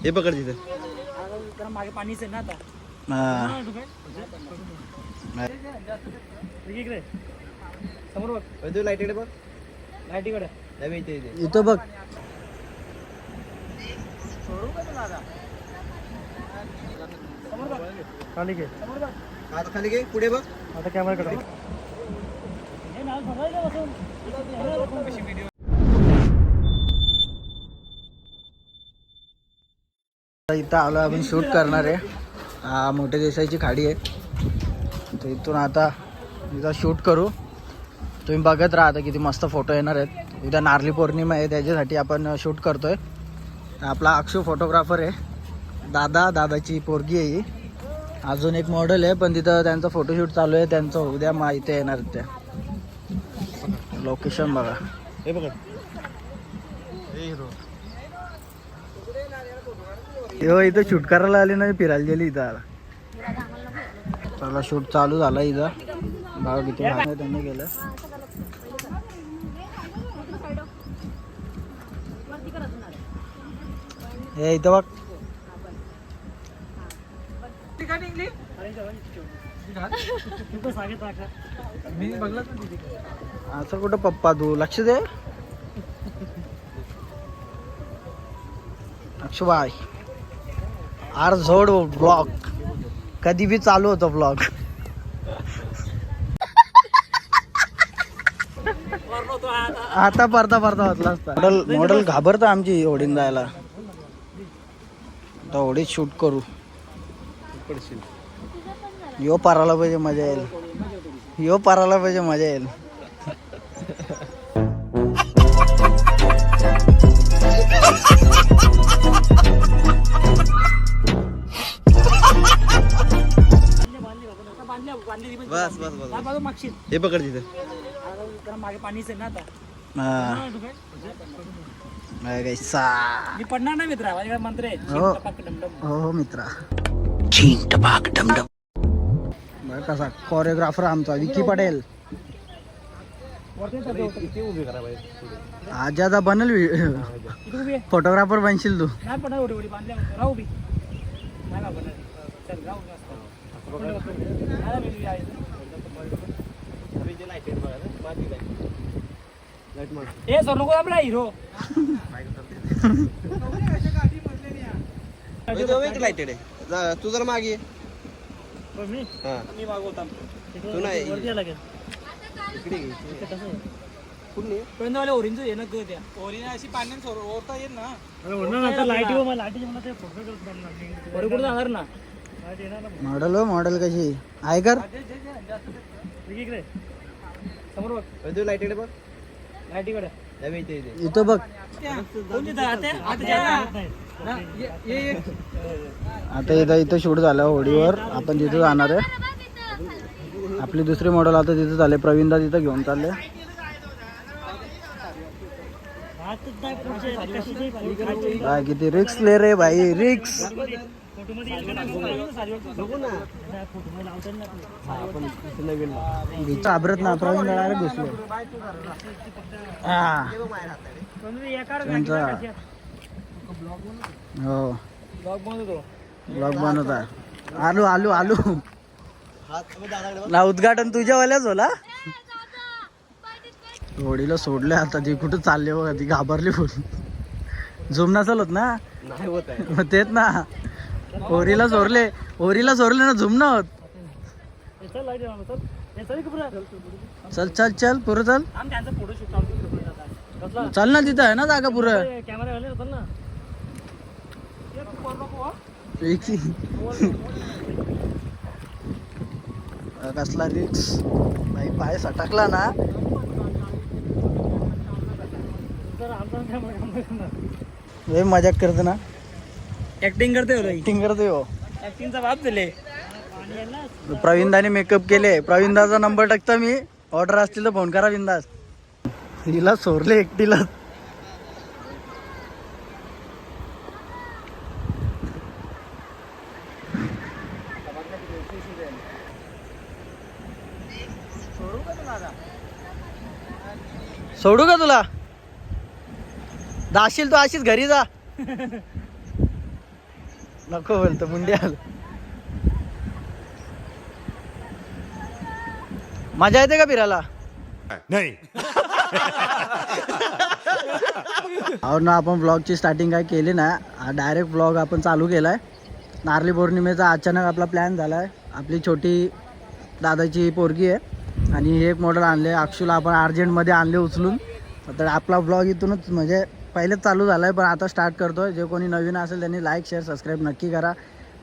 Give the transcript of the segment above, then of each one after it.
हे पकड तिथे मागे पाणीच आहे ना आता. समोर बघ, तू लाईट बघ, लाईटीकडे इथं बघ. खाली घे, आता खाली घे, पुढे बघ. आता कॅमेरा कडे. इथं आलो आपण शूट करणार आहे. हा मोठ्या देसाईची खाडी आहे, तर इथून आता इथं शूट करू. तुम्ही बघत राहा आता किती मस्त फोटो येणार आहेत. उद्या नारळी पौर्णिमा आहे, त्याच्यासाठी आपण शूट करतोय. आपला अक्षू फोटोग्राफर आहे, दादाची पोरगी आहे ही. अजून एक मॉडेल आहे, पण तिथं त्यांचं फोटोशूट चालू आहे. त्यांचं उद्या माहिती येणार त्या. लोकेशन बघा, हे बघ, हो इथं शूट करायला आले ना, फिरायला गेली इथं. चला शूट चालू झाला इथं. बघा किती भाग त्यांनी केलं. हे इथं बघ. असं कुठं पप्पा, तू लक्ष दे. अक्षबाई आर झोड ब्लॉग कधी बी चालू होतो ब्लॉग. आता परता होतला असता. मॉडेल घाबरतं आमची होडीन जायला. आता होडीत शूट करू. यो पाराला पाहिजे, मजा येईल. बस हे पकड तिथे. मागे पाणीच आहे ना आता. मी पडणार नाही मित्रा, माझ्याकडे मंत्र आहे. हो मित्रा. कसा कोरिओग्राफर आमचा विकी पटेल. आज आता बनल फोटोग्राफर बनशील तू. नाही पडणार, उडी बांधल्या राहू बी. नाही ना पडणार. चल राहू ए सर नको आपला हिरो. लाईटेड आहे. तू जर मागे मी मागवता तू नाही पर्यंतवाले ओरिंच ये ना ग त्या ओरिन अशी पाण्यात ओरता येईल ना. लाईट कुठे जाणार ना. मॉडेल कशी आहे कर. समोर बघ, तू लाईटेड बघ, लाईटीकडे इथं बघ. आता इथं शूट झालं होडीवर. आपण तिथं जाणार आहे. आपली दुसरी मॉडेल आता तिथं झाले. प्रवीणदा तिथं घेऊन चालले. काय किती रिक्स ले रे भाई, रिक्स. घाबरत ना प्रवीण डायरेक्ट घुसलो. हो ब्लॉग बनवता. आलू ना. उद्घाटन तुझ्यावाल्याच होला. होडीला सोडले आता. ती कुठं चालले बघा, ती घाबरली फुल. झूम नसल होत ना. तेच ना, होरीला सोरले ना, झूम न होत. चल पुरं चल. चल ना, तिथं आहे ना जागा पुरं. कसला रिक्स नाही, पाय सटकला ना. मजाक करते ना, ऍक्टिंग करते हो. ऍक्टिंगचा बाप झाले. प्रवीणदाने मेकअप केले. प्रवीणदाचा नंबर टाकता मी. ऑर्डर असतील तर फोन करा बिंदास. हिला सोरले एकटीला. सोडू का तुला. जाशील तू अशीच घरी जा. नको बोलतो मुंडी आलं. मजा येते का फिरायला? नाही. हो ना, आपण ब्लॉगची स्टार्टिंग काय केली ना, डायरेक्ट ब्लॉग आपण चालू केलाय. नारळी पौर्णिमेचा अचानक आपला प्लॅन झालाय. आपली छोटी दादाची पोरगी आहे आणि हे एक मॉडेल आणले. अक्षूला आपण अर्जंटमध्ये आणले उचलून. तर आपला ब्लॉग इथूनच म्हणजे पहिलेच चालू झाला आहे, पण आता स्टार्ट करतो आहे. जे कोणी नवीन असेल त्यांनी लाईक शेअर सबस्क्राईब नक्की करा.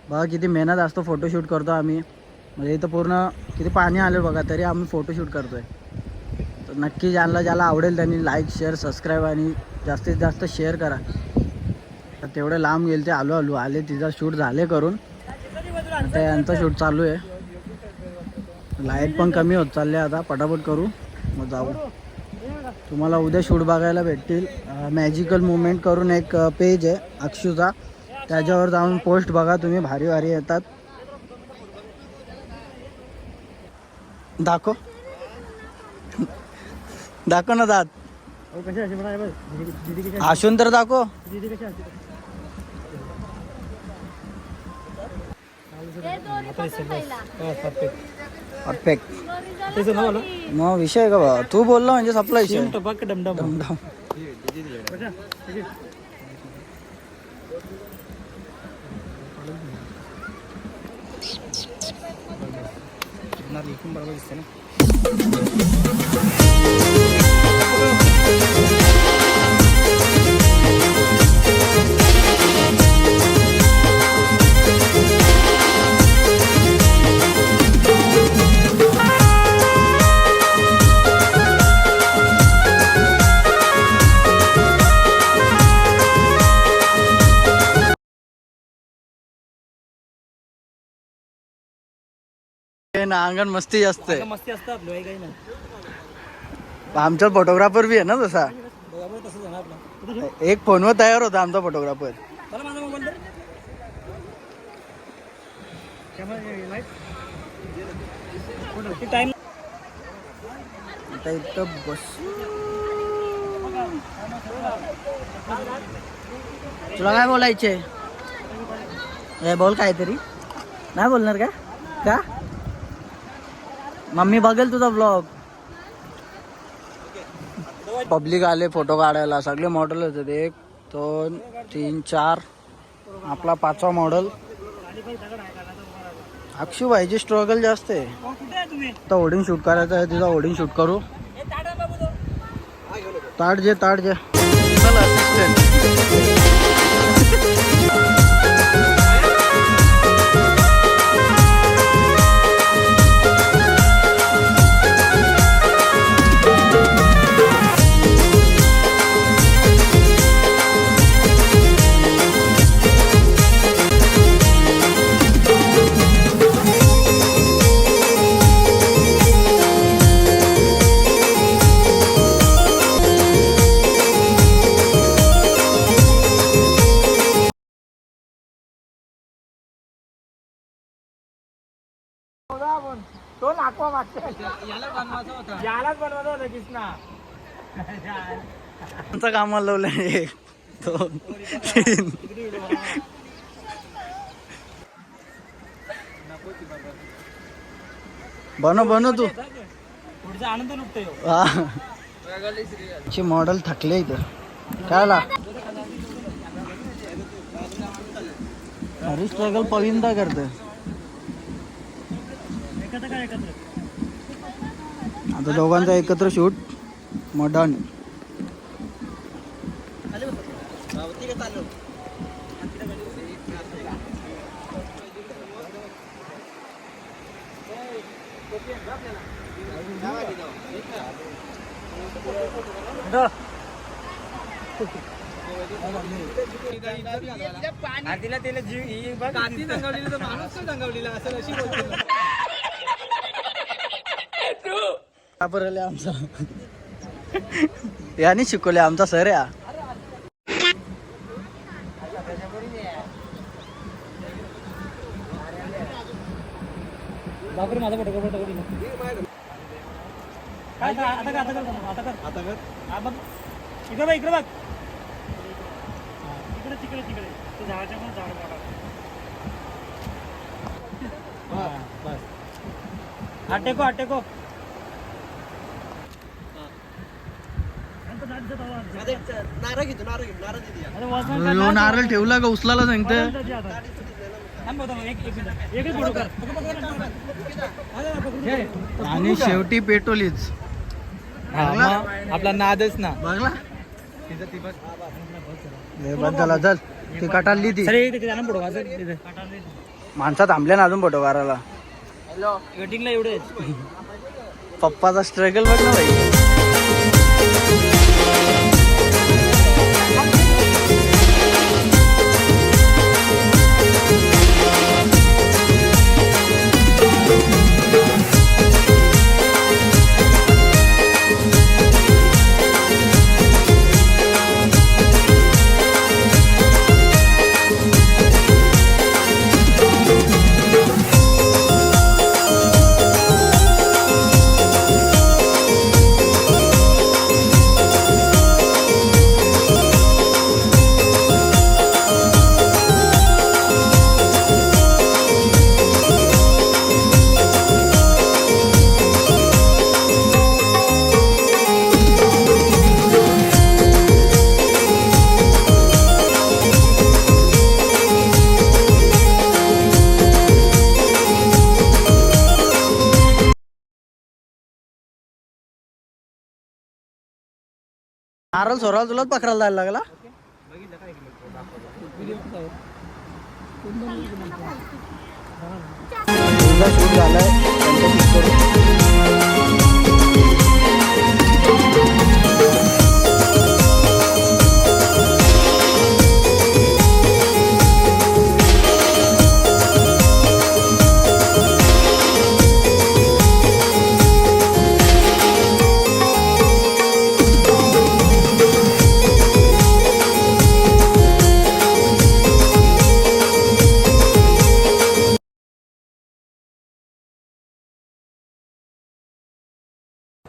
बघा किती मेहनत असतो फोटोशूट करतो आम्ही. म्हणजे इथं पूर्ण किती पाणी आलं बघा, तरी आम्ही फोटोशूट करतो आहे. तर नक्की ज्याला आवडेल त्यांनी लाईक शेअर सबस्क्राईब आणि जास्तीत जास्त शेअर करा. तर तेवढे लांब गेले ते आलो आले, तिचा शूट झाले करून. आता यांचा शूट चालू आहे. लाईट पण कमी होत चालले, आता पटापट करू मग जाऊ. तुम्हाला उद्या शूट बघायला भेटतील. मॅजिकल मुवमेंट करून एक पेज आहे अक्षूचा, त्याच्यावर जाऊन पोस्ट बघा तुम्ही, भारी भारी येतात. दाखव दाखव ना दात असून तर दाखव. परफेक्ट. मग विषय का बा, तू बोलला म्हणजे सपला विषय. डमडम. बरोबर दिसते ना. अंगण मस्ती जास्त आहे. मस्ती असतात काही नाही. आमचा फोटोग्राफर बी आहे ना तसा. बरोबर तसं जाणार ना. एक फोनवर तयार होता आमचा फोटोग्राफर. चला माझा मोबाईल टाइम. आता इथं बस. तुला काय बोलायचे? बोल काहीतरी. नाही बोलणार का? का मम्मी बघेल तुझा ब्लॉग. पब्लिक आले फोटो काढायला. सगळे मॉडेल होते. 1 2 3 4. आपला 5वा मॉडेल. अक्षू भाईची स्ट्रगल जास्त आहे. आता ओडिंग शूट करायचं आहे तिचा. ओडिंग शूट करू. ताट जे चल असिस्टंट. तो नाकवा मागच्या यालाच बनवायचा होता कृष्णा. आमचं कामाला लावलं. 1 2 3. बनव तू. पुढचा आनंद लुटतोय. ची मॉडेल थकले इथं कायला. अरे स्ट्रगल पहिल्यांदा करतं. आता दोघांचा एकत्र शूट मॉडर्न. तिला तिला जीव कांदी रंगवलेली तर माणूस रंगवलेला असं अशी बोलतो. वापरले आमचा याने शिकवले आमचा सर या. बापरे माझा फोटो काय आता कर. हा बघ इकडे बघ. तिकडे तिकडे ते झाडाच्या पण झाड मोठा बस आटेको आटेको ह्यो नारळ ठेवला का उचलाला सांगते. आणि शेवटी पेटोलीच आपला नादच ना बघला बस झाला चल ती कटाली ती माणसा थांबल्या ना अजून फोटो काढायला. कटिंगला एवढे पप्पाचा स्ट्रगल बघ ना भाई. नारळ सोराला तुलाच पकडायला जायला लागला. शूट झालाय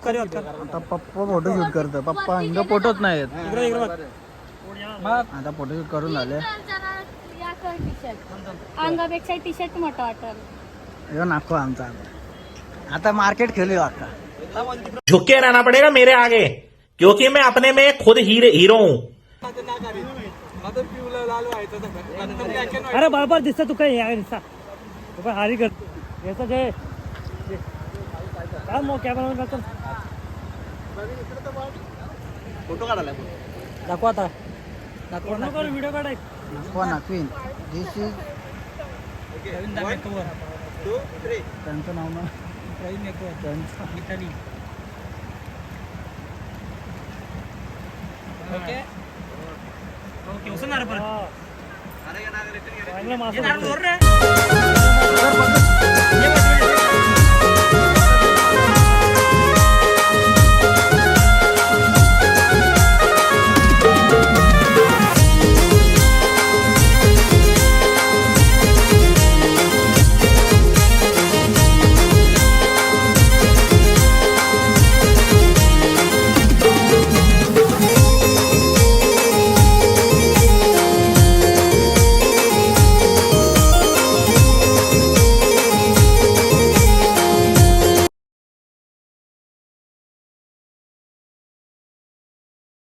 आता पप्पा फोटो शूट करतो. पप्पा अंग फोटोच नाहीत. आता फोटो शूट करून झाले. अंगापेक्षा टी शर्ट मोठा वाटल. हे नाको आमचा आता मार्केट खेळू आता. झुके रहना पड़ेगा मेरे आगे क्योंकि मैं अपने में खुद हीरो हूँ. अरे बरोबर दिसत तू काय दिसता हारी कर याचा जे काय मग कॅमेरा फोटो काढायला दाखवा आता दाखवा व्हिडिओ काढाय नाको नाकवीन. दिस इज त्यांचं नाव ना ओके ओके उसणार परत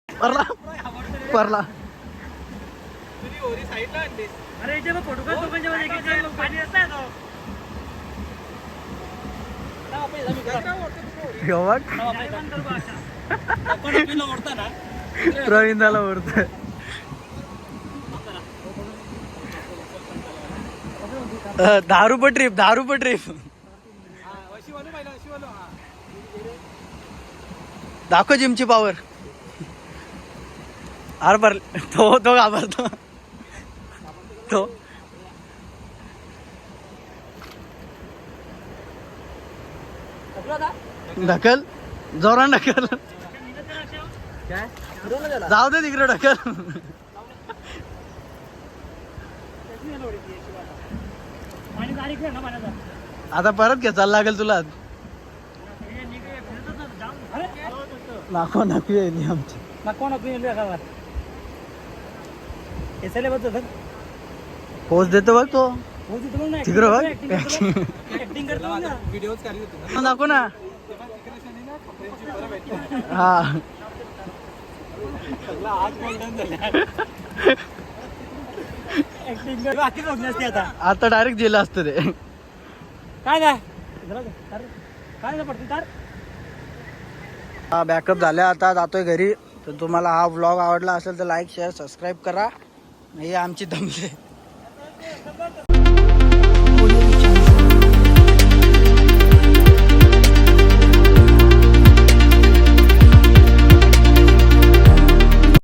परला परला. अरे इथे बघ फोटो काढतो म्हणजे पाणी असताय प्रवीणाला ओढतोय. ₹10 ट्रिप 10 ट्रिप दाखव जिमची पावर. अरे बर तो घाबरतो तो. ढकल जोरान ढकल. जाऊ दे तिकडे ढकल. आता परत खेचायला लागेल तुला. नाको नाकवी आमची कोण एसआयला बघ होतात पोच देतो बघ तो हो तिथं बघ ना तिकडं बघ ऍक्टिंग करतो ना व्हिडिओज काढली होती दाखव ना हा आज गोल्डन झाल्या ऍक्टिंग कर बाकी बघ नसते आता आता डायरेक्ट दिलं असतं ते काय नाही काय नाही पडते तार हा बॅकअप झाल्या आता जातोय घरी. तर तुम्हाला हा व्लॉग आवडला असेल तर लाईक शेअर सबस्क्राईब करा. ही आमची दमले